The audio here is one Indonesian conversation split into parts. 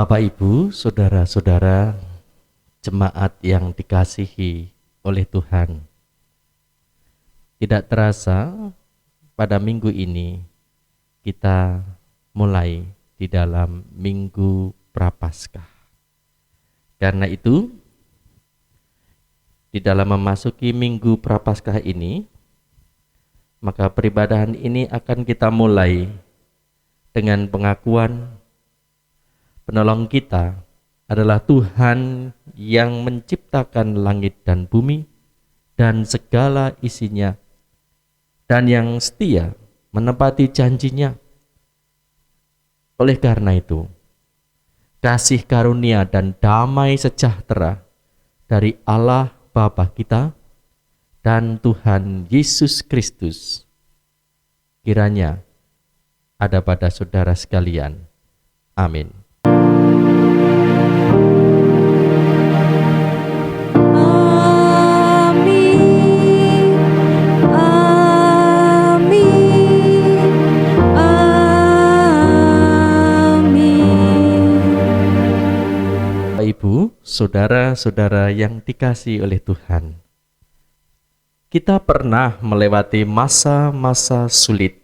Bapak, Ibu, saudara-saudara, jemaat yang dikasihi oleh Tuhan. Tidak terasa pada minggu ini kita mulai di dalam Minggu Prapaskah. Karena itu, di dalam memasuki Minggu Prapaskah ini, maka peribadahan ini akan kita mulai dengan pengakuan penolong kita adalah Tuhan yang menciptakan langit dan bumi dan segala isinya, dan yang setia menepati janjinya. Oleh karena itu, kasih karunia dan damai sejahtera dari Allah Bapa kita dan Tuhan Yesus Kristus kiranya ada pada saudara sekalian. Amin. Ibu, saudara-saudara yang dikasihi oleh Tuhan, kita pernah melewati masa-masa sulit.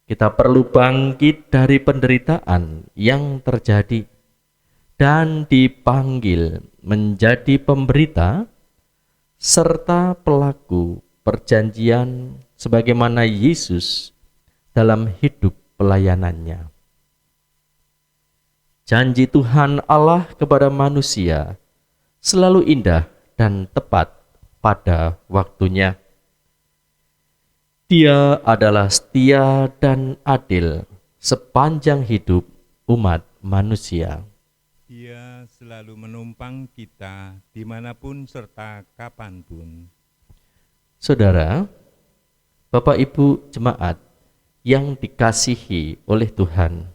Kita perlu bangkit dari penderitaan yang terjadi dan dipanggil menjadi pemberita serta pelaku perjanjian sebagaimana Yesus dalam hidup pelayanannya. Janji Tuhan Allah kepada manusia selalu indah dan tepat pada waktunya. Dia adalah setia dan adil sepanjang hidup umat manusia. Dia selalu menumpang kita dimanapun serta kapanpun. Saudara, Bapak Ibu jemaat yang dikasihi oleh Tuhan,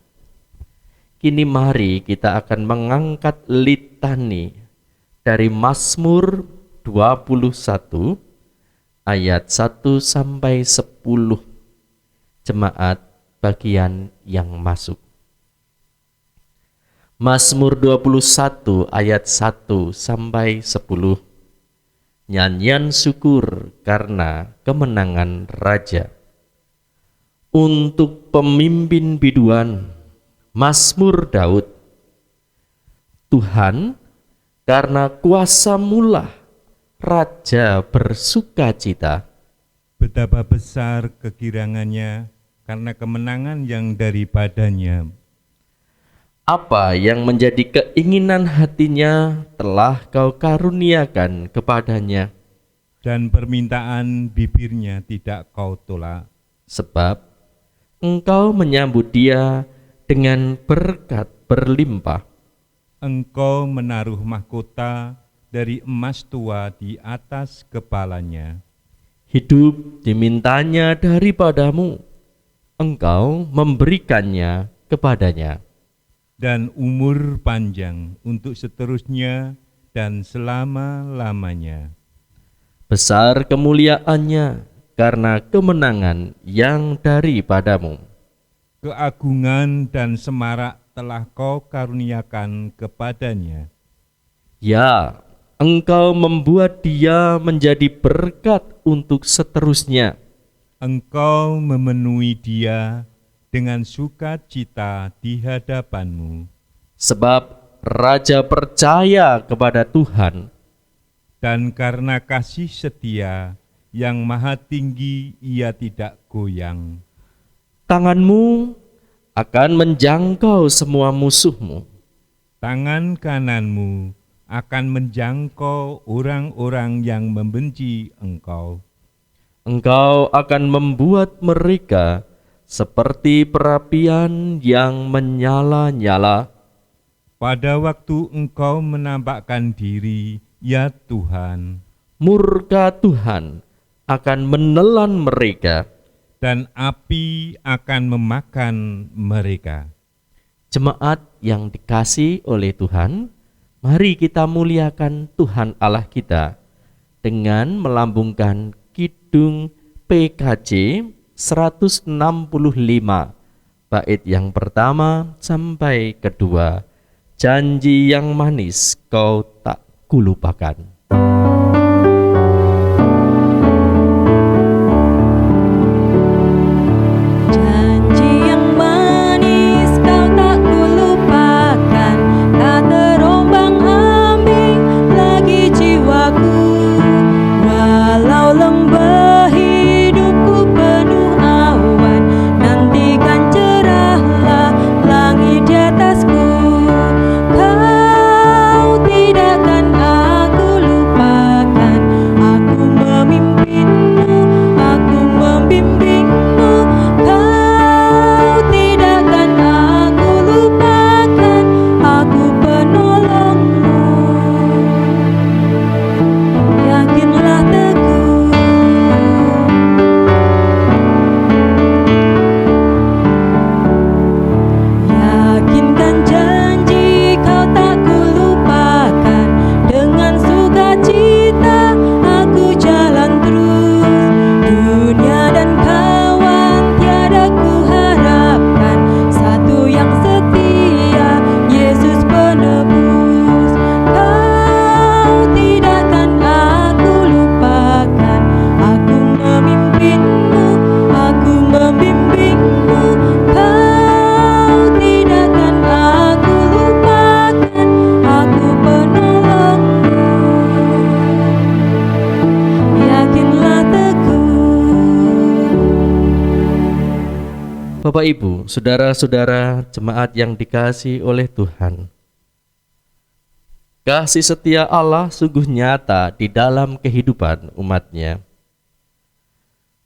kini mari kita akan mengangkat litani dari Mazmur 21 ayat 1 sampai 10, jemaat bagian yang masuk. Mazmur 21 ayat 1 sampai 10. Nyanyian syukur karena kemenangan raja. Untuk pemimpin biduan, Mazmur Daud. Tuhan, karena kuasa-Mulah raja bersukacita. Betapa besar kegirangannya karena kemenangan yang daripadanya. Apa yang menjadi keinginan hatinya telah kau karuniakan kepadanya. Dan permintaan bibirnya tidak kau tolak. Sebab engkau menyambut dia dengan berkat berlimpah. Engkau menaruh mahkota dari emas tua di atas kepalanya. Hidup dimintanya daripadamu, engkau memberikannya kepadanya. Dan umur panjang untuk seterusnya dan selama-lamanya. Besar kemuliaannya karena kemenangan yang daripadamu. Keagungan dan semarak telah kau karuniakan kepadanya. Ya, engkau membuat dia menjadi berkat untuk seterusnya. Engkau memenuhi dia dengan sukacita di hadapanmu. Sebab raja percaya kepada Tuhan. Dan karena kasih setia yang maha tinggi ia tidak goyang. Tanganmu akan menjangkau semua musuhmu. Tangan kananmu akan menjangkau orang-orang yang membenci engkau. Engkau akan membuat mereka seperti perapian yang menyala-nyala. Pada waktu engkau menampakkan diri, ya Tuhan, Murka Tuhan akan menelan mereka. dan api akan memakan mereka. Jemaat yang dikasihi oleh Tuhan, mari kita muliakan Tuhan Allah kita dengan melambungkan kidung PKJ 165 bait yang pertama sampai kedua. Janji yang manis kau tak kulupakan. Bapak Ibu, saudara-saudara jemaat yang dikasihi oleh Tuhan, kasih setia Allah sungguh nyata di dalam kehidupan umat-Nya.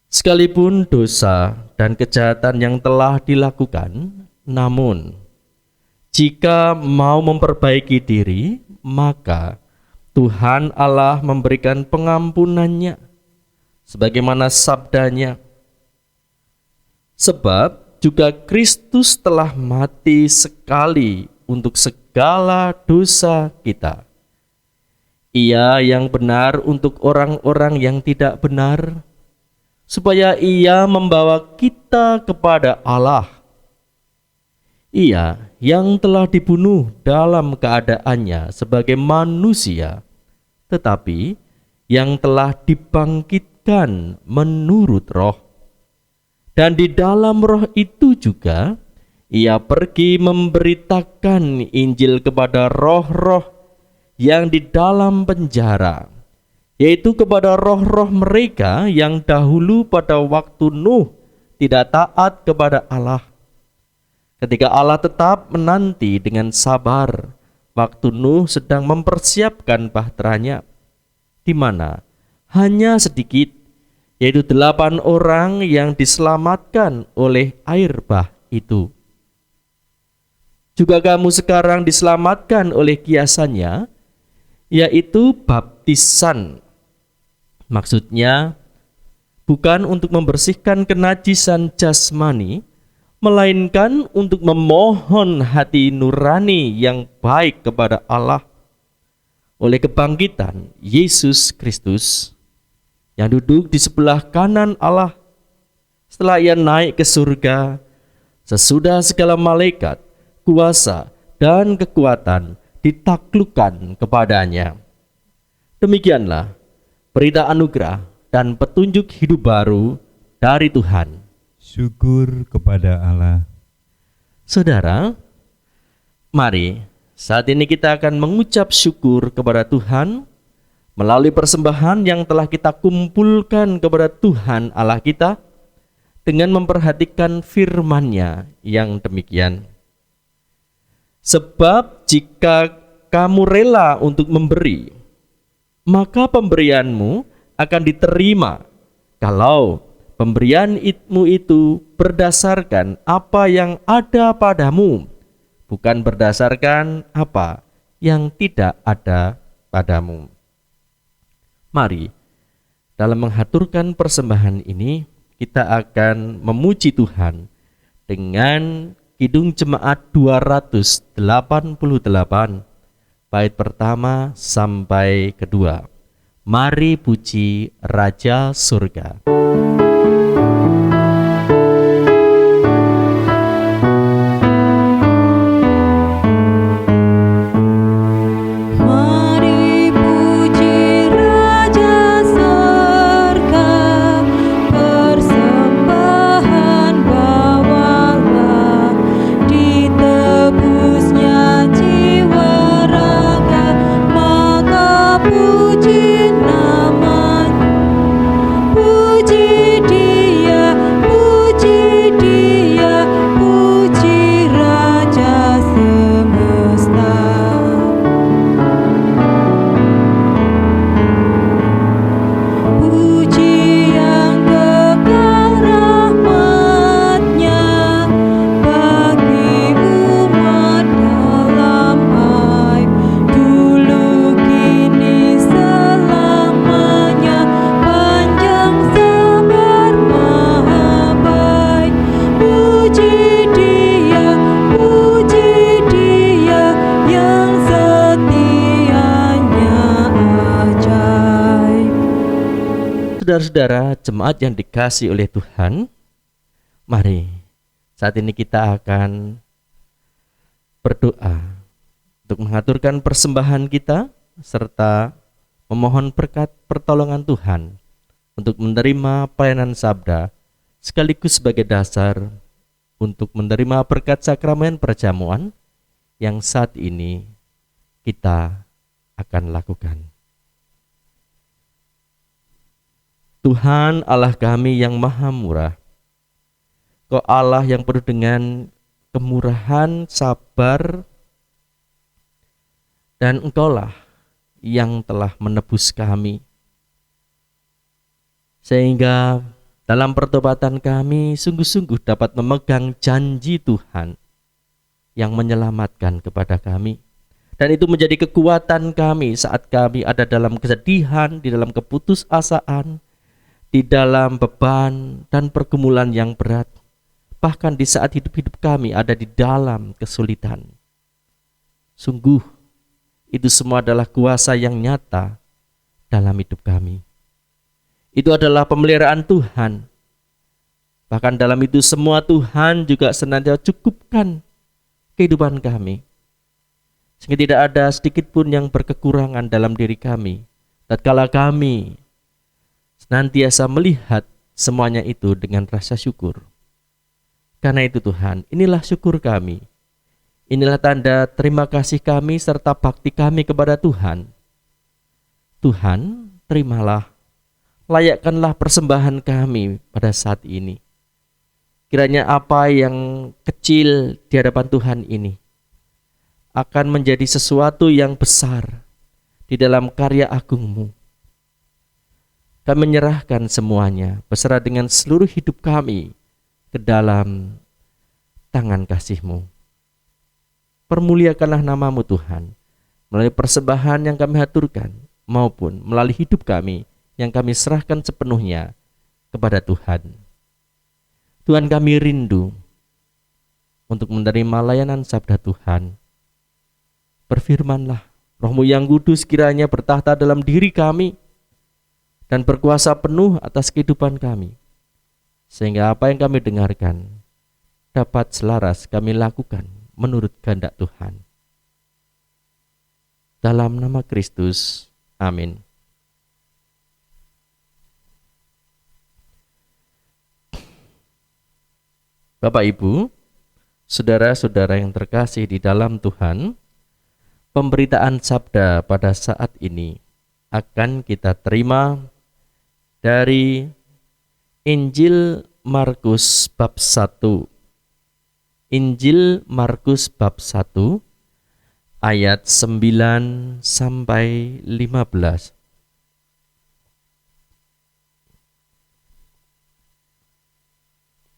Sekalipun dosa dan kejahatan yang telah dilakukan, namun jika mau memperbaiki diri, maka Tuhan Allah memberikan pengampunan-Nya sebagaimana sabda-Nya. Sebab juga Kristus telah mati sekali untuk segala dosa kita. Ia yang benar untuk orang-orang yang tidak benar, supaya Ia membawa kita kepada Allah. Ia yang telah dibunuh dalam keadaannya sebagai manusia, tetapi yang telah dibangkitkan menurut Roh. Dan di dalam Roh itu juga Ia pergi memberitakan Injil kepada roh-roh yang di dalam penjara, yaitu kepada roh-roh mereka yang dahulu pada waktu Nuh tidak taat kepada Allah. Ketika Allah tetap menanti dengan sabar waktu Nuh sedang mempersiapkan bahteranya, di mana hanya sedikit, yaitu 8 orang yang diselamatkan oleh air bah itu. Juga kamu sekarang diselamatkan oleh kiasannya, yaitu baptisan. Maksudnya bukan untuk membersihkan kenajisan jasmani, melainkan untuk memohon hati nurani yang baik kepada Allah oleh kebangkitan Yesus Kristus yang duduk di sebelah kanan Allah setelah Ia naik ke surga, sesudah segala malaikat, kuasa, dan kekuatan ditaklukkan kepadanya. Demikianlah berita anugerah dan petunjuk hidup baru dari Tuhan. Syukur kepada Allah. Saudara, mari saat ini kita akan mengucap syukur kepada Tuhan melalui persembahan yang telah kita kumpulkan kepada Tuhan Allah kita dengan memperhatikan firman-Nya yang demikian. Sebab jika kamu rela untuk memberi, maka pemberianmu akan diterima kalau pemberianmu itu berdasarkan apa yang ada padamu, bukan berdasarkan apa yang tidak ada padamu. Mari, dalam menghaturkan persembahan ini, kita akan memuji Tuhan dengan Kidung Jemaat 288, bait pertama sampai kedua. Mari puji Raja Surga. Saudara-saudara jemaat yang dikasihi oleh Tuhan, mari saat ini kita akan berdoa untuk mengaturkan persembahan kita serta memohon berkat pertolongan Tuhan untuk menerima pelayanan sabda sekaligus sebagai dasar untuk menerima berkat sakramen perjamuan yang saat ini kita akan lakukan. Tuhan Allah kami yang maha murah, Kau Allah yang penuh dengan kemurahan, sabar, dan Engkaulah yang telah menebus kami. Sehingga dalam pertobatan kami sungguh-sungguh dapat memegang janji Tuhan yang menyelamatkan kepada kami. Dan itu menjadi kekuatan kami saat kami ada dalam kesedihan, di dalam keputusasaan, di dalam beban dan pergumulan yang berat. Bahkan di saat hidup-hidup kami ada di dalam kesulitan. Sungguh, itu semua adalah kuasa yang nyata dalam hidup kami. Itu adalah pemeliharaan Tuhan. Bahkan dalam itu semua Tuhan juga senantiasa cukupkan kehidupan kami. Sehingga tidak ada sedikit pun yang berkekurangan dalam diri kami. Tatkala kami senantiasa melihat semuanya itu dengan rasa syukur. Karena itu Tuhan, inilah syukur kami. Inilah tanda terima kasih kami serta bakti kami kepada Tuhan. Tuhan, terimalah, layakkanlah persembahan kami pada saat ini. Kiranya apa yang kecil di hadapan Tuhan ini akan menjadi sesuatu yang besar di dalam karya agung-Mu. Kami menyerahkan semuanya beserta dengan seluruh hidup kami ke dalam tangan kasih-Mu. Permuliakanlah nama-Mu Tuhan melalui persembahan yang kami haturkan maupun melalui hidup kami yang kami serahkan sepenuhnya kepada Tuhan. Tuhan, kami rindu untuk menerima layanan sabda Tuhan. Berfirmanlah, Roh-Mu yang kudus kiranya bertahta dalam diri kami dan berkuasa penuh atas kehidupan kami, sehingga apa yang kami dengarkan dapat selaras kami lakukan menurut kehendak Tuhan. Dalam nama Kristus, amin. Bapak, Ibu, saudara-saudara yang terkasih di dalam Tuhan, pemberitaan sabda pada saat ini akan kita terima dari Injil Markus bab 1. Injil Markus bab 1 ayat 9 sampai 15.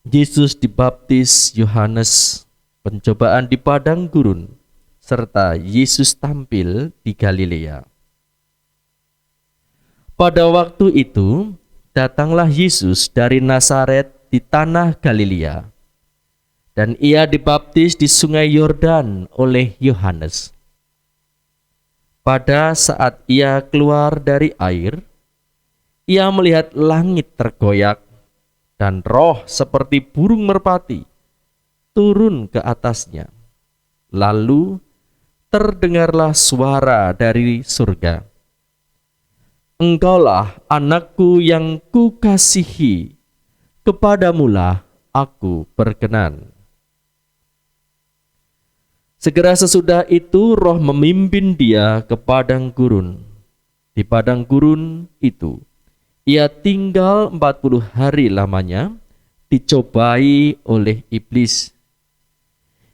Yesus dibaptis Yohanes, pencobaan di padang gurun, serta Yesus tampil di Galilea. Pada waktu itu, datanglah Yesus dari Nazaret di tanah Galilea, dan ia dibaptis di sungai Yordan oleh Yohanes. Pada saat ia keluar dari air, ia melihat langit tergoyak, dan roh seperti burung merpati turun ke atasnya. Lalu terdengarlah suara dari surga, Engkaulah anakku yang kukasihi, kepadamulah aku berkenan. Segera sesudah itu roh memimpin dia ke padang gurun. Di padang gurun itu ia tinggal 40 hari lamanya, dicobai oleh iblis.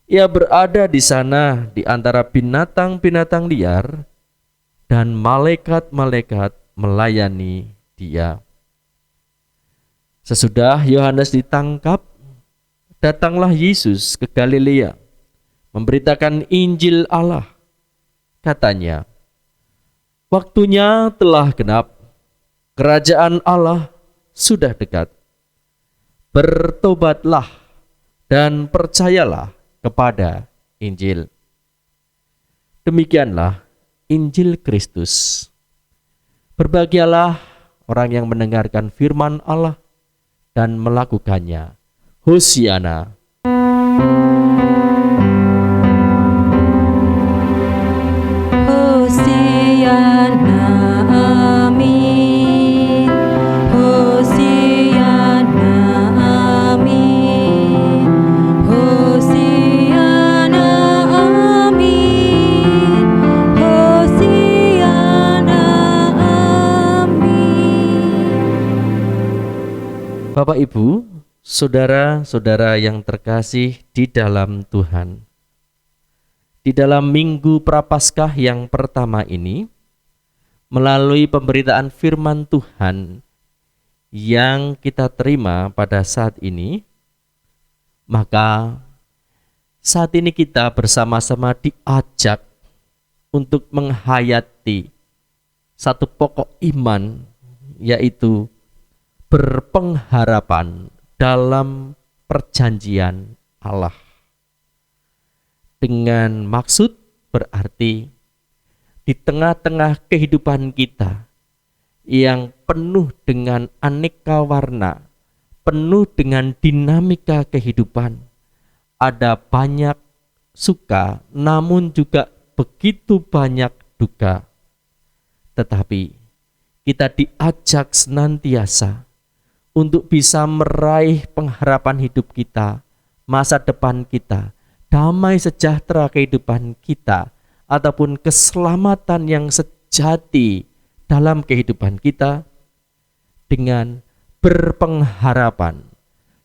Ia berada di sana di antara binatang-binatang liar, dan malaikat-malaikat melayani dia. Sesudah Yohanes ditangkap, datanglah Yesus ke Galilea, memberitakan Injil Allah. Katanya, waktunya telah genap, kerajaan Allah sudah dekat. Bertobatlah dan percayalah kepada Injil. Demikianlah Injil Kristus. Berbahagialah orang yang mendengarkan firman Allah dan melakukannya. Hosiana. Hosiana, amin. Hosiana, amin. Hosiana, amin. Hosiana, amin. Bapak Ibu, saudara-saudara yang terkasih di dalam Tuhan. Di dalam Minggu Prapaskah yang pertama ini, melalui pemberitaan firman Tuhan yang kita terima pada saat ini, maka saat ini kita bersama-sama diajak untuk menghayati satu pokok iman, yaitu berpengharapan dalam perjanjian Allah. Dengan maksud berarti di tengah-tengah kehidupan kita yang penuh dengan aneka warna, penuh dengan dinamika kehidupan, ada banyak suka namun juga begitu banyak duka. Tetapi kita diajak senantiasa untuk bisa meraih pengharapan hidup kita, masa depan kita, damai sejahtera kehidupan kita, ataupun keselamatan yang sejati dalam kehidupan kita dengan berpengharapan,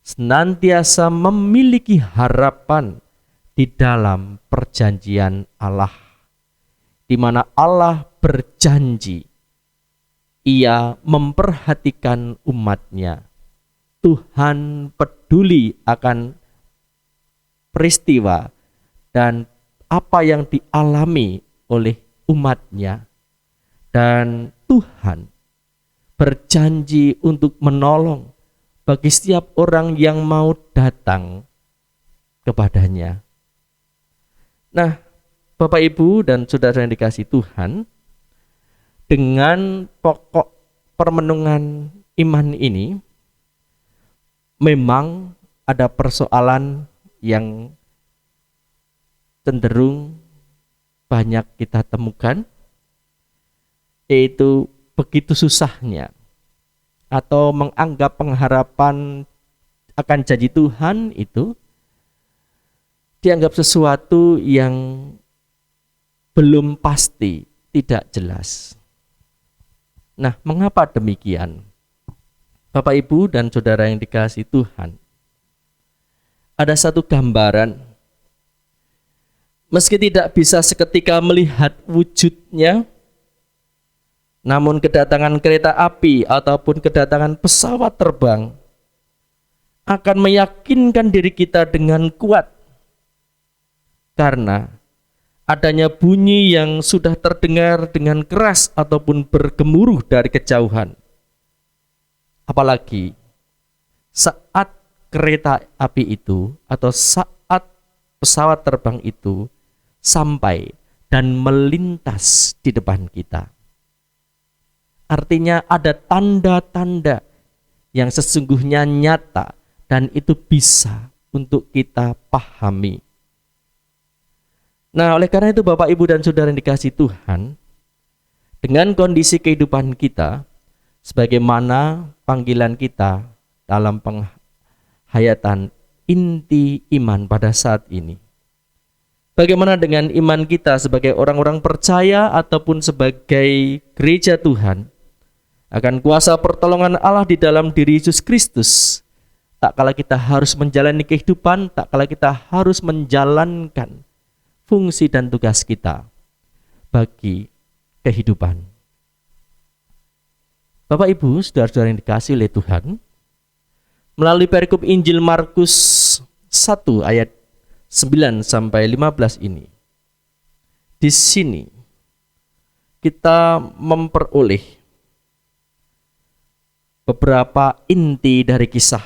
senantiasa memiliki harapan di dalam perjanjian Allah, di mana Allah berjanji Ia memperhatikan umatnya. Tuhan peduli akan peristiwa dan apa yang dialami oleh umatnya, dan Tuhan berjanji untuk menolong bagi setiap orang yang mau datang kepadanya. Nah, Bapak Ibu dan saudara yang dikasihi Tuhan, dengan pokok permenungan iman ini memang ada persoalan yang cenderung banyak kita temukan, yaitu begitu susahnya atau menganggap pengharapan akan janji Tuhan itu dianggap sesuatu yang belum pasti, tidak jelas. Nah, mengapa demikian? Bapak, Ibu, dan saudara yang dikasihi Tuhan, ada satu gambaran, meski tidak bisa seketika melihat wujudnya, namun kedatangan kereta api ataupun kedatangan pesawat terbang akan meyakinkan diri kita dengan kuat, karena adanya bunyi yang sudah terdengar dengan keras ataupun bergemuruh dari kejauhan. Apalagi saat kereta api itu atau saat pesawat terbang itu sampai dan melintas di depan kita. Artinya ada tanda-tanda yang sesungguhnya nyata dan itu bisa untuk kita pahami. Nah, oleh karena itu Bapak, Ibu, dan saudara yang dikasihi Tuhan, dengan kondisi kehidupan kita, sebagaimana panggilan kita dalam penghayatan inti iman pada saat ini. Bagaimana dengan iman kita sebagai orang-orang percaya ataupun sebagai gereja Tuhan akan kuasa pertolongan Allah di dalam diri Yesus Kristus, tak kala kita harus menjalani kehidupan, tak kala kita harus menjalankan fungsi dan tugas kita bagi kehidupan. Bapak, Ibu, saudara-saudara yang dikasihi oleh Tuhan, melalui perikop Injil Markus 1 ayat 9 sampai 15 ini, di sini kita memperoleh beberapa inti dari kisah.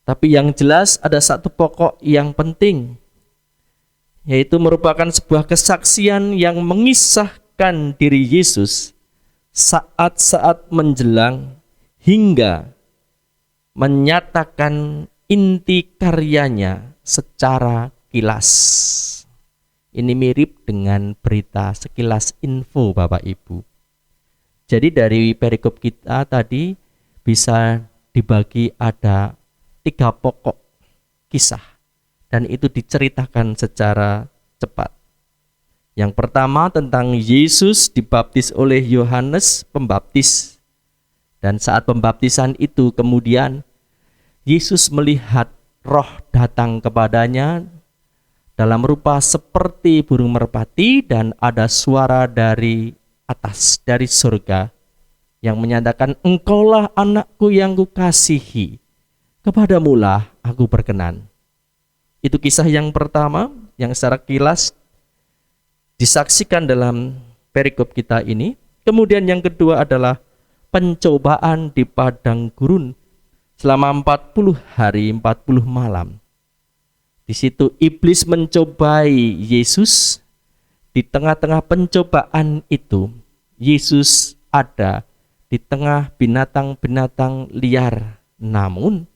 Tapi yang jelas ada satu pokok yang penting, yaitu merupakan sebuah kesaksian yang mengisahkan diri Yesus saat-saat menjelang hingga menyatakan inti karyanya secara kilas. Ini mirip dengan berita sekilas info Bapak Ibu. Jadi dari perikop kita tadi bisa dibagi ada 3 pokok kisah, dan itu diceritakan secara cepat. Yang pertama tentang Yesus dibaptis oleh Yohanes Pembaptis. Dan saat pembaptisan itu kemudian Yesus melihat Roh datang kepadanya dalam rupa seperti burung merpati, dan ada suara dari atas, dari surga, yang menyatakan, "Engkaulah anakku yang kukasihi, kepadamulah aku berkenan." Itu kisah yang pertama yang secara kilas disaksikan dalam perikop kita ini. Kemudian yang kedua adalah pencobaan di padang gurun selama 40 hari 40 malam. Di situ iblis mencobai Yesus. Di tengah-tengah pencobaan itu, Yesus ada di tengah binatang-binatang liar. Namun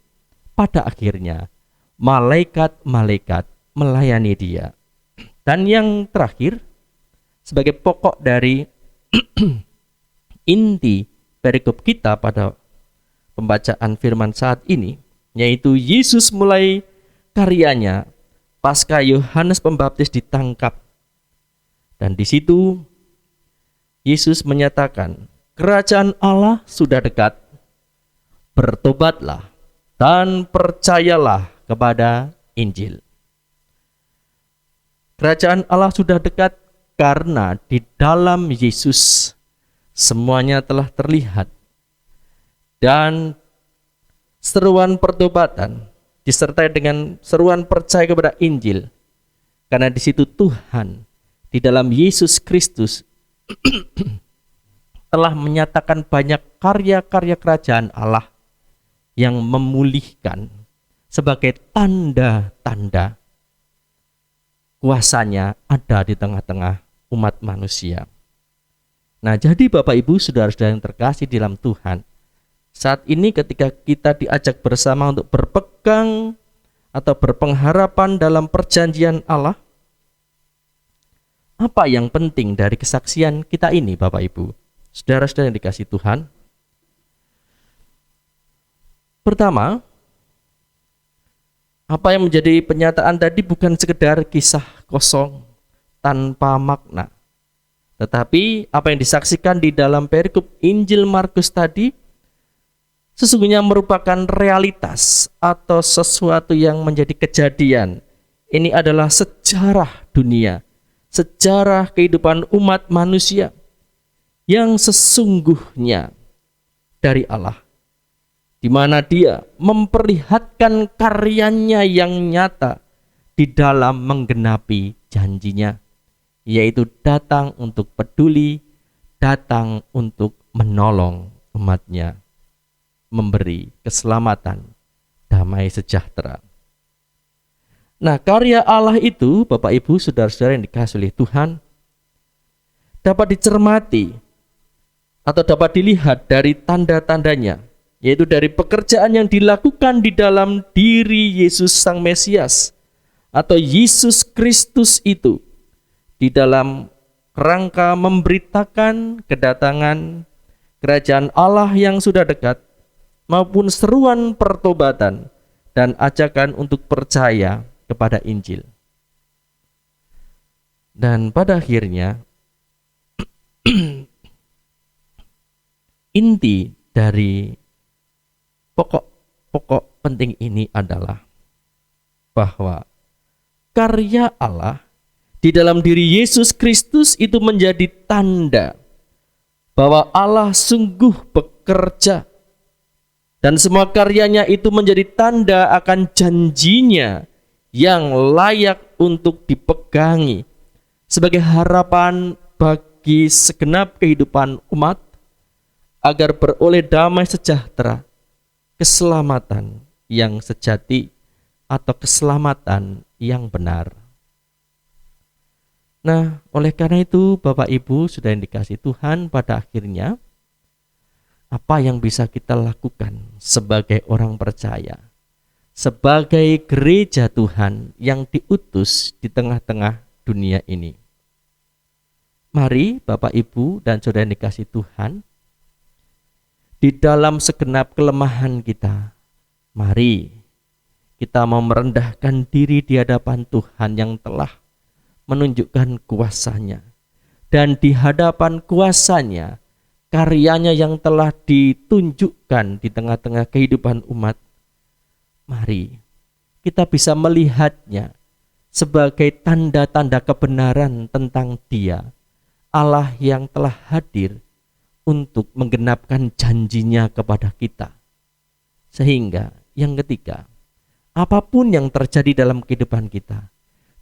pada akhirnya malaikat-malaikat melayani dia. Dan yang terakhir, sebagai pokok dari inti perikop kita pada pembacaan firman saat ini, yaitu Yesus mulai karyanya pasca Yohanes Pembaptis ditangkap. Dan di situ Yesus menyatakan, kerajaan Allah sudah dekat, bertobatlah dan percayalah kepada Injil. Kerajaan Allah sudah dekat karena di dalam Yesus semuanya telah terlihat. Dan seruan pertobatan disertai dengan seruan percaya kepada Injil. Karena di situ Tuhan di dalam Yesus Kristus telah menyatakan banyak karya-karya kerajaan Allah yang memulihkan sebagai tanda-tanda kuasanya ada di tengah-tengah umat manusia. Nah, jadi Bapak Ibu saudara-saudara yang terkasih di dalam Tuhan, saat ini ketika kita diajak bersama untuk berpegang atau berpengharapan dalam perjanjian Allah, apa yang penting dari kesaksian kita ini Bapak Ibu, saudara-saudara yang dikasih Tuhan? Pertama, apa yang menjadi penyataan tadi bukan sekedar kisah kosong tanpa makna. Tetapi apa yang disaksikan di dalam perikop Injil Markus tadi sesungguhnya merupakan realitas atau sesuatu yang menjadi kejadian. Ini adalah sejarah dunia, sejarah kehidupan umat manusia yang sesungguhnya dari Allah, di mana Dia memperlihatkan karyanya yang nyata di dalam menggenapi janjinya, yaitu datang untuk peduli, datang untuk menolong umatnya, memberi keselamatan, damai sejahtera. Nah, karya Allah itu, Bapak Ibu, saudara-saudara yang dikasihi oleh Tuhan, dapat dicermati atau dapat dilihat dari tanda-tandanya, yaitu dari pekerjaan yang dilakukan di dalam diri Yesus Sang Mesias atau Yesus Kristus itu, di dalam rangka memberitakan kedatangan kerajaan Allah yang sudah dekat, maupun seruan pertobatan dan ajakan untuk percaya kepada Injil. Dan pada akhirnya inti dari pokok-pokok penting ini adalah bahwa karya Allah di dalam diri Yesus Kristus itu menjadi tanda bahwa Allah sungguh bekerja, dan semua karyanya itu menjadi tanda akan janjinya yang layak untuk dipegangi sebagai harapan bagi segenap kehidupan umat agar beroleh damai sejahtera, keselamatan yang sejati atau keselamatan yang benar. Nah, oleh karena itu Bapak Ibu sudah yang dikasih Tuhan, pada akhirnya Apa yang bisa kita lakukan sebagai orang percaya, sebagai gereja Tuhan yang diutus di tengah-tengah dunia ini? Mari Bapak Ibu dan Saudara yang dikasihi Tuhan, di dalam segenap kelemahan kita, mari kita mau merendahkan diri di hadapan Tuhan yang telah menunjukkan kuasa-Nya. Dan di hadapan kuasa-Nya, karyanya yang telah ditunjukkan di tengah-tengah kehidupan umat, mari kita bisa melihatnya sebagai tanda-tanda kebenaran tentang Dia, Allah yang telah hadir untuk menggenapkan janjinya kepada kita. Sehingga yang ketiga, apapun yang terjadi dalam kehidupan kita,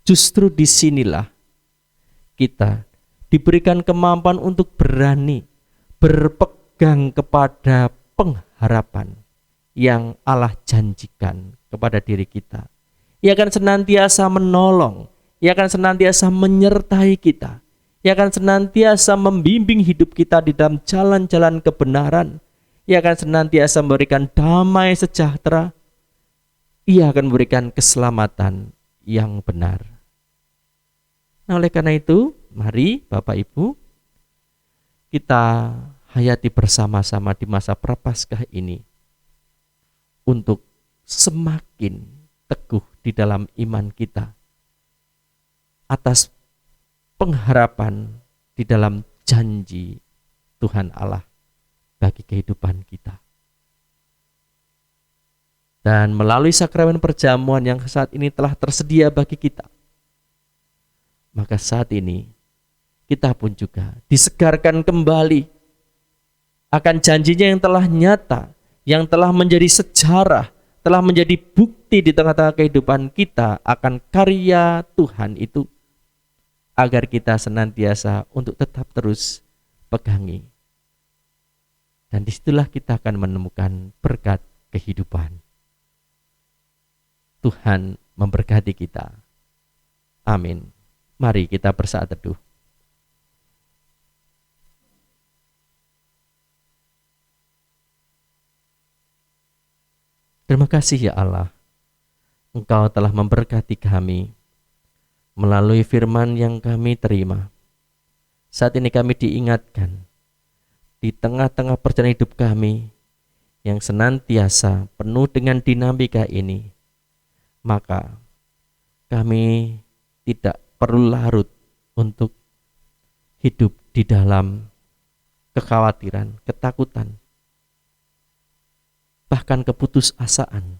justru disinilah kita diberikan kemampuan untuk berani berpegang kepada pengharapan yang Allah janjikan kepada diri kita. Ia akan senantiasa menolong, Ia akan senantiasa menyertai kita, Ia akan senantiasa membimbing hidup kita di dalam jalan-jalan kebenaran. Ia akan senantiasa memberikan damai sejahtera. Ia akan memberikan keselamatan yang benar. Nah, oleh karena itu, mari Bapak Ibu, kita hayati bersama-sama di masa Prapaskah ini untuk semakin teguh di dalam iman kita atas pengharapan di dalam janji Tuhan Allah bagi kehidupan kita. Dan melalui sakramen perjamuan yang saat ini telah tersedia bagi kita, maka saat ini kita pun juga disegarkan kembali akan janjinya yang telah nyata, yang telah menjadi sejarah, telah menjadi bukti di tengah-tengah kehidupan kita akan karya Tuhan itu, agar kita senantiasa untuk tetap terus pegangi. Dan disitulah kita akan menemukan berkat kehidupan. Tuhan memberkati kita. Amin. Mari kita bersaat teduh. Terima kasih ya Allah, Engkau telah memberkati kami melalui firman yang kami terima. Saat ini kami diingatkan di tengah-tengah perjalanan hidup kami yang senantiasa penuh dengan dinamika ini, maka kami tidak perlu larut untuk hidup di dalam kekhawatiran, ketakutan, bahkan keputusasaan.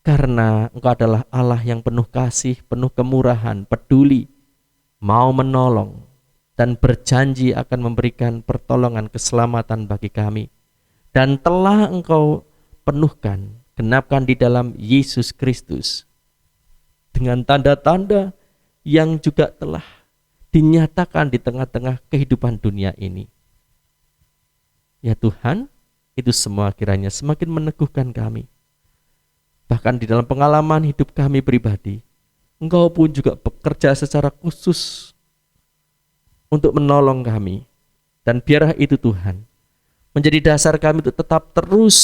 Karena Engkau adalah Allah yang penuh kasih, penuh kemurahan, peduli, mau menolong, dan berjanji akan memberikan pertolongan keselamatan bagi kami. Dan telah Engkau penuhkan, genapkan di dalam Yesus Kristus dengan tanda-tanda yang juga telah dinyatakan di tengah-tengah kehidupan dunia ini. Ya Tuhan, itu semua kiranya semakin meneguhkan kami. Bahkan di dalam pengalaman hidup kami pribadi, Engkau pun juga bekerja secara khusus untuk menolong kami. Dan biarlah itu Tuhan menjadi dasar kami untuk tetap terus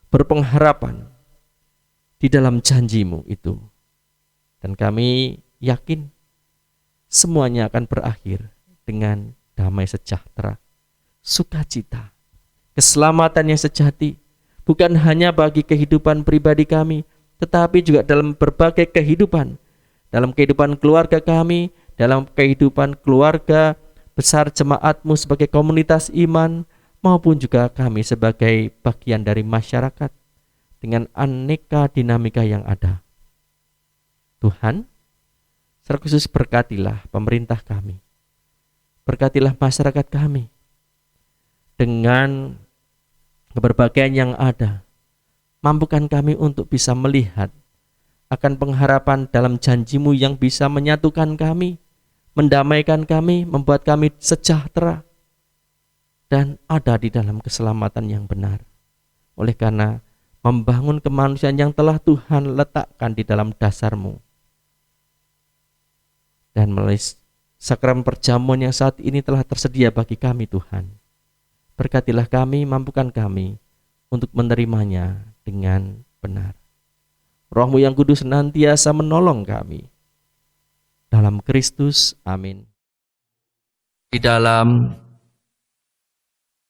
berpengharapan di dalam janji-Mu itu. Dan kami yakin semuanya akan berakhir dengan damai sejahtera, sukacita, keselamatan yang sejati, bukan hanya bagi kehidupan pribadi kami, tetapi juga dalam berbagai kehidupan, dalam kehidupan keluarga kami, dalam kehidupan keluarga besar jemaat-Mu sebagai komunitas iman, maupun juga kami sebagai bagian dari masyarakat dengan aneka dinamika yang ada. Tuhan, secara khusus berkatilah pemerintah kami, berkatilah masyarakat kami dengan keberbahagiaan yang ada. Mampukan kami untuk bisa melihat akan pengharapan dalam janji-Mu yang bisa menyatukan kami, mendamaikan kami, membuat kami sejahtera, dan ada di dalam keselamatan yang benar. Oleh karena membangun kemanusiaan yang telah Tuhan letakkan di dalam dasar-Mu. Dan melalui sakramen perjamuan yang saat ini telah tersedia bagi kami Tuhan, Berkatilah kami, mampukan kami untuk menerimanya dengan benar. Roh-Mu yang kudus senantiasa menolong kami. Dalam Kristus, amin. Di dalam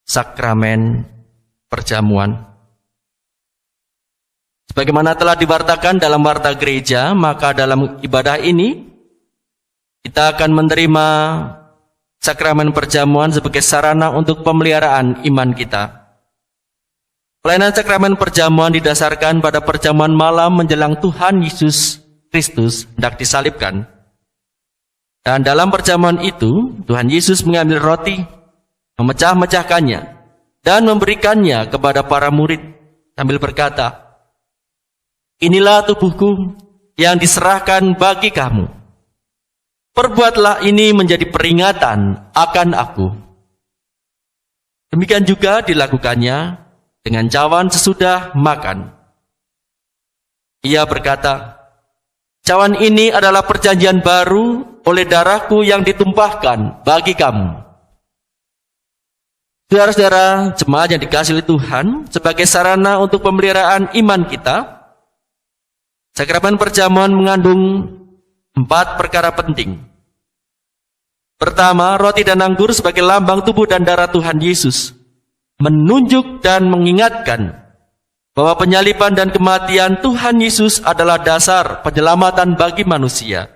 sakramen perjamuan, sebagaimana telah diwartakan dalam warta gereja, maka dalam ibadah ini kita akan menerima sakramen perjamuan sebagai sarana untuk pemeliharaan iman kita. Pelayanan sakramen perjamuan didasarkan pada perjamuan malam menjelang Tuhan Yesus Kristus hendak disalibkan. Dan dalam perjamuan itu, Tuhan Yesus mengambil roti, memecah-mecahkannya, dan memberikannya kepada para murid sambil berkata, "Inilah tubuhku yang diserahkan bagi kamu. Perbuatlah ini menjadi peringatan akan aku." Demikian juga dilakukannya dengan cawan sesudah makan. Ia berkata, "Cawan ini adalah perjanjian baru oleh darahku yang ditumpahkan bagi kamu." Saudara-saudara jemaat yang dikasihi oleh Tuhan, sebagai sarana untuk pemeliharaan iman kita, sakramen perjamuan mengandung 4 perkara penting. Pertama, roti dan anggur sebagai lambang tubuh dan darah Tuhan Yesus, menunjuk dan mengingatkan bahwa penyaliban dan kematian Tuhan Yesus adalah dasar penyelamatan bagi manusia.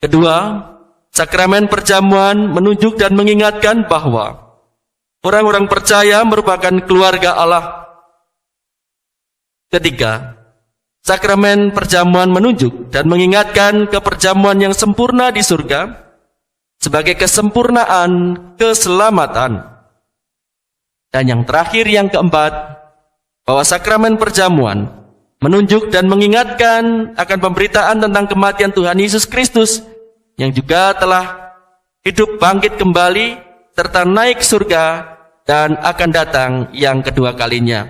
Kedua, sakramen perjamuan menunjuk dan mengingatkan bahwa orang-orang percaya merupakan keluarga Allah. Ketiga, sakramen perjamuan menunjuk dan mengingatkan ke perjamuan yang sempurna di surga sebagai kesempurnaan keselamatan. Dan yang terakhir, yang keempat, bahwa sakramen perjamuan menunjuk dan mengingatkan akan pemberitaan tentang kematian Tuhan Yesus Kristus yang juga telah hidup bangkit kembali serta naik ke surga dan akan datang yang kedua kalinya.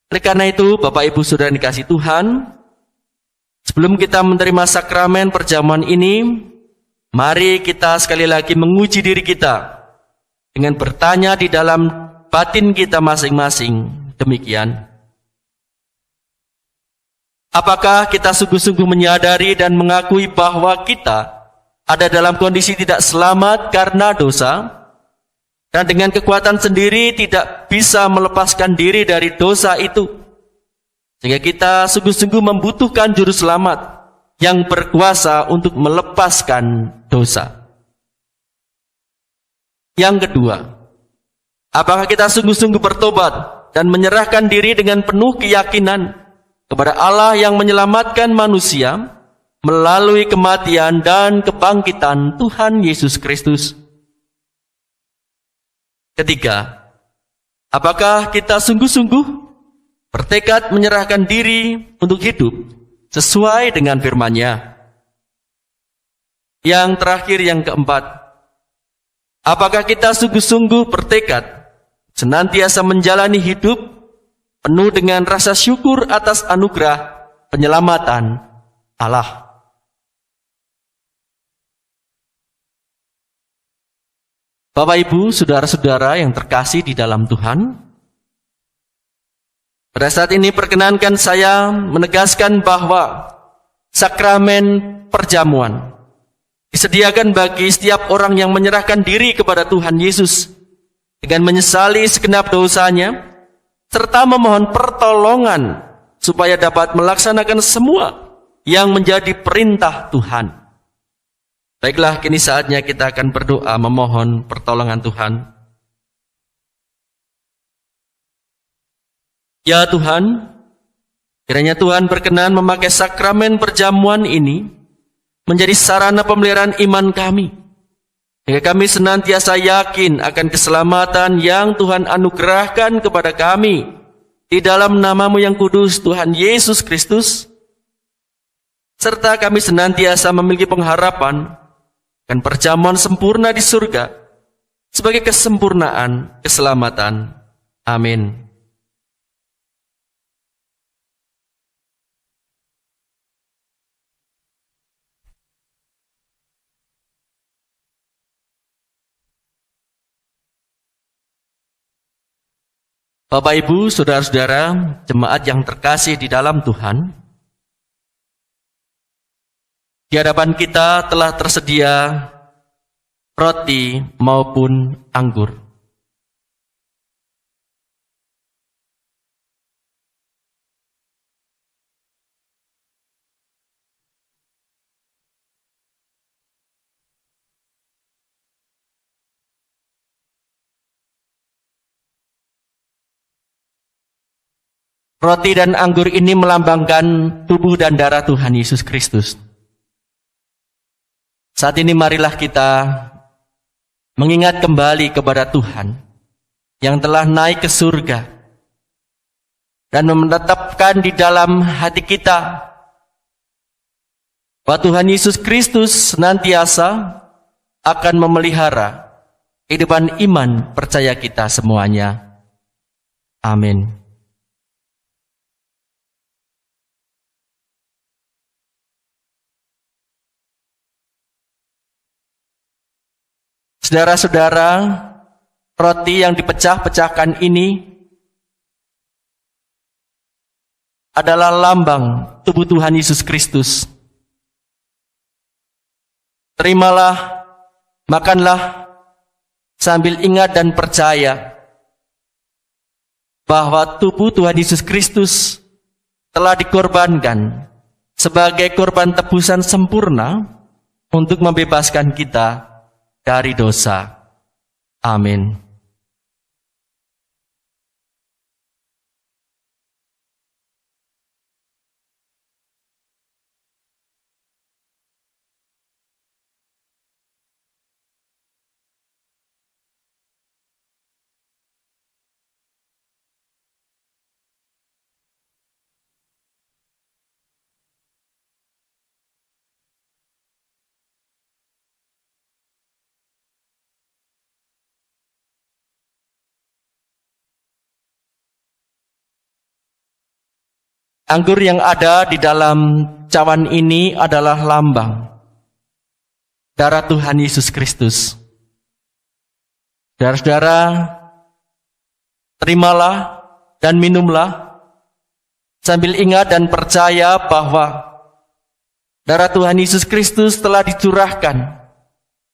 Oleh karena itu, Bapak Ibu Saudara yang dikasihi Tuhan, sebelum kita menerima sakramen perjamuan ini, mari kita sekali lagi menguji diri kita dengan bertanya di dalam batin kita masing-masing. Demikian, apakah kita sungguh-sungguh menyadari dan mengakui bahwa kita ada dalam kondisi tidak selamat karena dosa, dan dengan kekuatan sendiri tidak bisa melepaskan diri dari dosa itu, sehingga kita sungguh-sungguh membutuhkan juru selamat yang berkuasa untuk melepaskan dosa? Yang kedua, apakah kita sungguh-sungguh bertobat dan menyerahkan diri dengan penuh keyakinan kepada Allah yang menyelamatkan manusia melalui kematian dan kebangkitan Tuhan Yesus Kristus? Ketiga, apakah kita sungguh-sungguh bertekad menyerahkan diri untuk hidup sesuai dengan firman-Nya? Yang terakhir, yang keempat, apakah kita sungguh-sungguh bertekad senantiasa menjalani hidup penuh dengan rasa syukur atas anugerah penyelamatan Allah? Bapak Ibu, saudara-saudara yang terkasih di dalam Tuhan, pada saat ini perkenankan saya menegaskan bahwa sakramen perjamuan disediakan bagi setiap orang yang menyerahkan diri kepada Tuhan Yesus dengan menyesali segenap dosanya serta memohon pertolongan supaya dapat melaksanakan semua yang menjadi perintah Tuhan. Baiklah, kini saatnya kita akan berdoa memohon pertolongan Tuhan. Ya Tuhan, kiranya Tuhan berkenan memakai sakramen perjamuan ini menjadi sarana pemeliharaan iman kami, hingga kami senantiasa yakin akan keselamatan yang Tuhan anugerahkan kepada kami di dalam nama-Mu yang kudus, Tuhan Yesus Kristus, serta kami senantiasa memiliki pengharapan akan perjamuan sempurna di surga sebagai kesempurnaan keselamatan. Amin. Bapak, Ibu, saudara-saudara, jemaat yang terkasih di dalam Tuhan, di hadapan kita telah tersedia roti maupun anggur. Roti dan anggur ini melambangkan tubuh dan darah Tuhan Yesus Kristus. Saat ini marilah kita mengingat kembali kepada Tuhan yang telah naik ke surga dan menetapkan di dalam hati kita bahwa Tuhan Yesus Kristus senantiasa akan memelihara kehidupan iman percaya kita semuanya. Amin. Saudara-saudara, roti yang dipecah-pecahkan ini adalah lambang tubuh Tuhan Yesus Kristus. Terimalah, makanlah, sambil ingat dan percaya bahwa tubuh Tuhan Yesus Kristus telah dikorbankan sebagai korban tebusan sempurna untuk membebaskan kita dari dosa. Amin. Anggur yang ada di dalam cawan ini adalah lambang darah Tuhan Yesus Kristus. Saudara-saudara, terimalah dan minumlah sambil ingat dan percaya bahwa darah Tuhan Yesus Kristus telah dicurahkan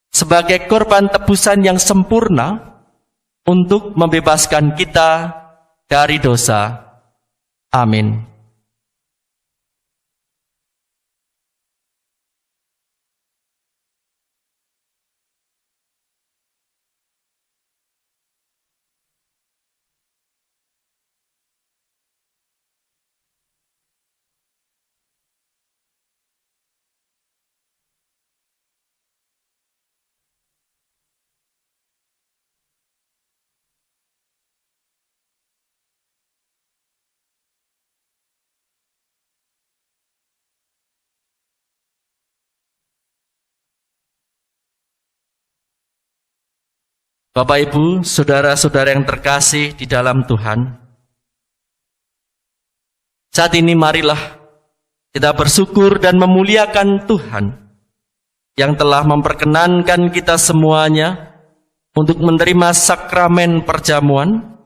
sebagai korban tebusan yang sempurna untuk membebaskan kita dari dosa. Amin. Bapak, Ibu, saudara-saudara yang terkasih di dalam Tuhan, saat ini marilah kita bersyukur dan memuliakan Tuhan yang telah memperkenankan kita semuanya untuk menerima sakramen perjamuan.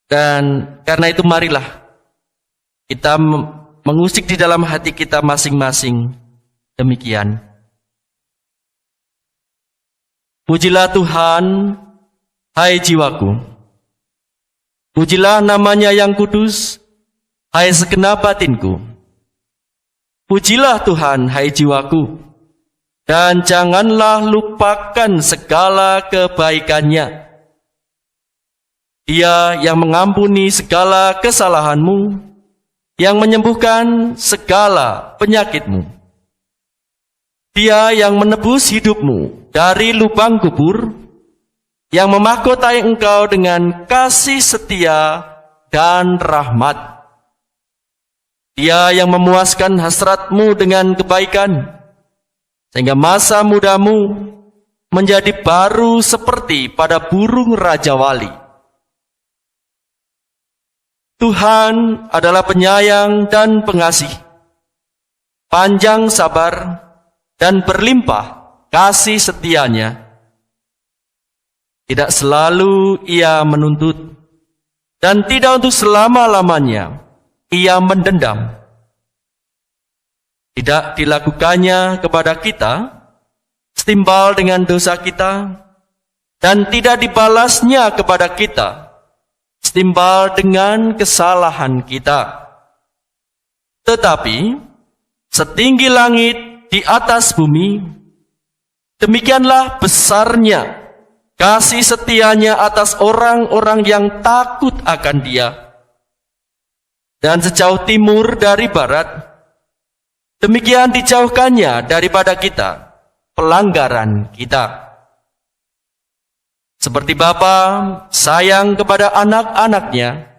Dan karena itu marilah kita mengusik di dalam hati kita masing-masing demikian. Pujilah Tuhan, hai jiwaku. Pujilah namanya yang kudus, hai segenap batinku. Pujilah Tuhan, hai jiwaku. Dan janganlah lupakan segala kebaikannya. Dia yang mengampuni segala kesalahanmu, yang menyembuhkan segala penyakitmu. Dia yang menebus hidupmu dari lubang kubur, yang memahkotai engkau dengan kasih setia dan rahmat. Dia yang memuaskan hasratmu dengan kebaikan, sehingga masa mudamu menjadi baru seperti pada burung Raja Wali. Tuhan adalah penyayang dan pengasih, panjang sabar, dan berlimpah kasih setianya. Tidak selalu ia menuntut, dan tidak untuk selama-lamanya ia mendendam. Tidak dilakukannya kepada kita setimpal dengan dosa kita, dan tidak dibalasnya kepada kita setimpal dengan kesalahan kita. Tetapi setinggi langit di atas bumi, demikianlah besarnya kasih setianya atas orang-orang yang takut akan Dia. Dan sejauh timur dari barat, demikian dijauhkannya daripada kita pelanggaran kita. Seperti Bapa sayang kepada anak-anaknya,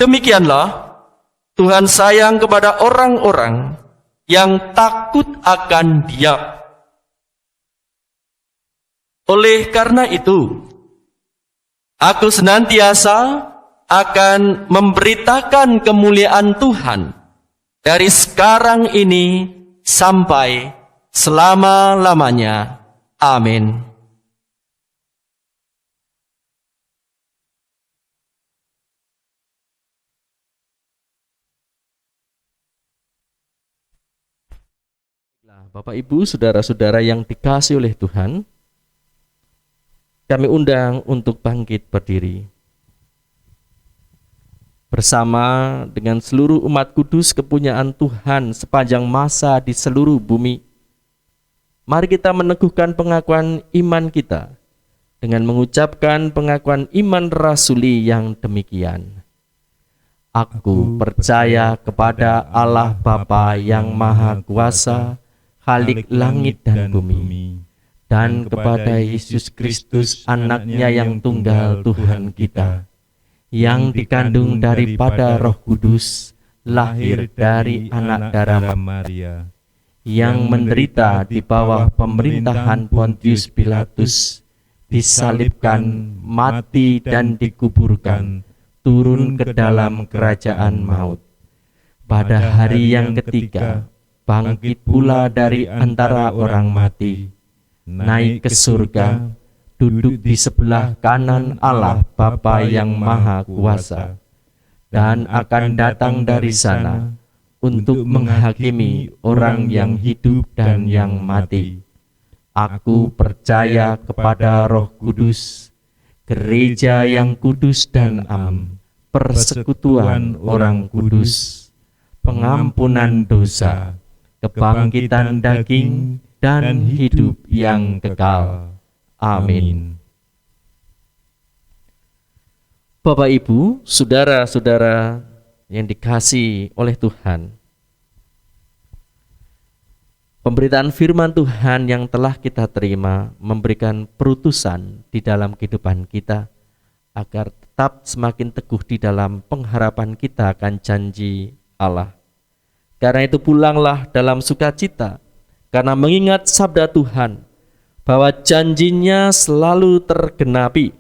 demikianlah Tuhan sayang kepada orang-orang yang takut akan Dia. Oleh karena itu, aku senantiasa akan memberitakan kemuliaan Tuhan dari sekarang ini sampai selama-lamanya. Amin. Bapak, Ibu, saudara-saudara yang dikasihi oleh Tuhan, kami undang untuk bangkit berdiri. Bersama dengan seluruh umat kudus kepunyaan Tuhan sepanjang masa di seluruh bumi, mari kita meneguhkan pengakuan iman kita dengan mengucapkan pengakuan iman rasuli yang demikian. Aku percaya kepada Allah Bapa yang Maha Kuasa, Khalik langit dan bumi, dan kepada Yesus Kristus anaknya yang tunggal Tuhan kita, yang dikandung daripada Roh Kudus, lahir dari anak darah Maria, yang menderita di bawah pemerintahan Pontius Pilatus, disalibkan, mati dan dikuburkan, turun ke dalam kerajaan maut. Pada hari yang ketiga, bangkit pula dari antara orang mati, naik ke surga, duduk di sebelah kanan Allah Bapa yang Maha Kuasa, dan akan datang dari sana untuk menghakimi orang yang hidup dan yang mati. Aku percaya kepada Roh Kudus, gereja yang kudus dan am, persekutuan orang kudus, pengampunan dosa, kebangkitan daging, dan hidup yang kekal. Amin. Bapak, Ibu, saudara-saudara yang dikasihi oleh Tuhan, pemberitaan firman Tuhan yang telah kita terima memberikan perutusan di dalam kehidupan kita agar tetap semakin teguh di dalam pengharapan kita akan janji Allah. Karena itu pulanglah dalam sukacita, karena mengingat sabda Tuhan, bahwa janjinya selalu tergenapi,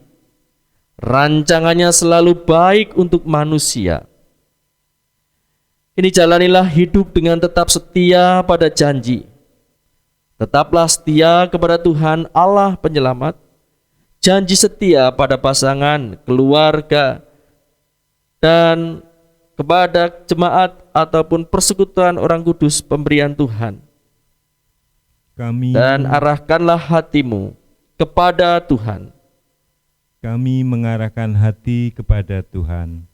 rancangannya selalu baik untuk manusia. Ini jalanilah hidup dengan tetap setia pada janji. Tetaplah setia kepada Tuhan Allah Penyelamat, janji setia pada pasangan, keluarga, dan kepada jemaat ataupun persekutuan orang kudus pemberian Tuhan. Dan arahkanlah hatimu kepada Tuhan. Kami mengarahkan hati kepada Tuhan.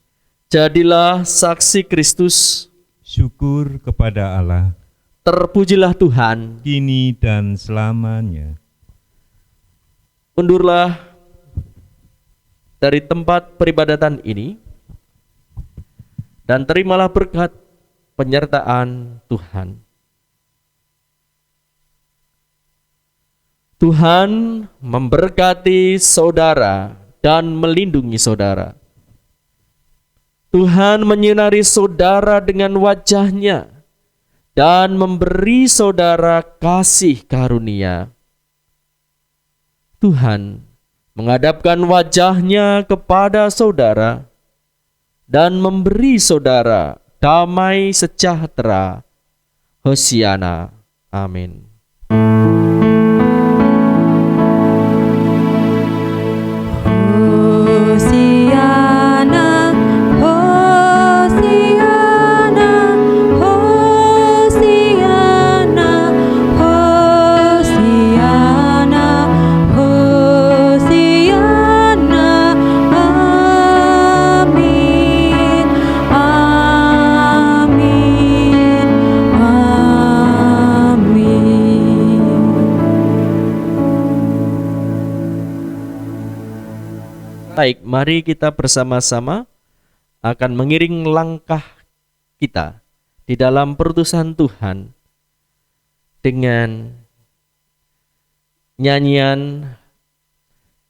Jadilah saksi Kristus. Syukur kepada Allah. Terpujilah Tuhan kini dan selamanya. Undurlah dari tempat peribadatan ini dan terimalah berkat penyertaan Tuhan. Tuhan memberkati saudara dan melindungi saudara. Tuhan menyinari saudara dengan wajah-Nya dan memberi saudara kasih karunia. Tuhan menghadapkan wajah-Nya kepada saudara dan memberi saudara damai sejahtera. Hosiana. Amin. Hosiana. Baik, mari kita bersama-sama akan mengiring langkah kita di dalam perutusan Tuhan dengan nyanyian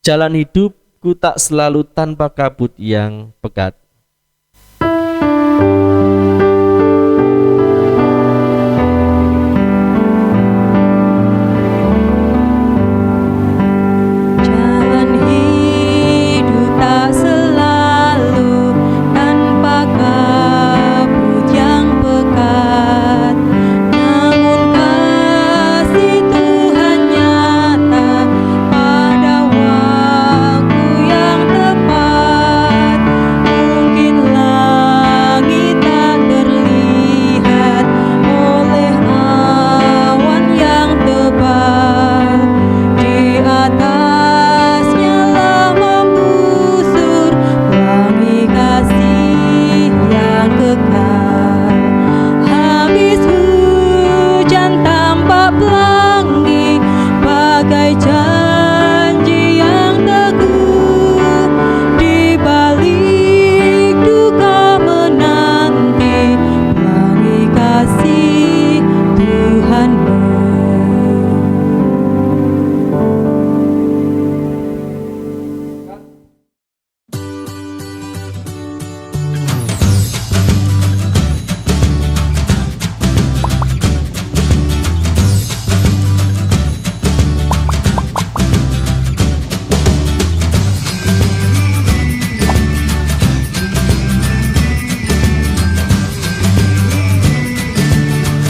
Jalan Hidupku Tak Selalu Tanpa Kabut yang Pekat.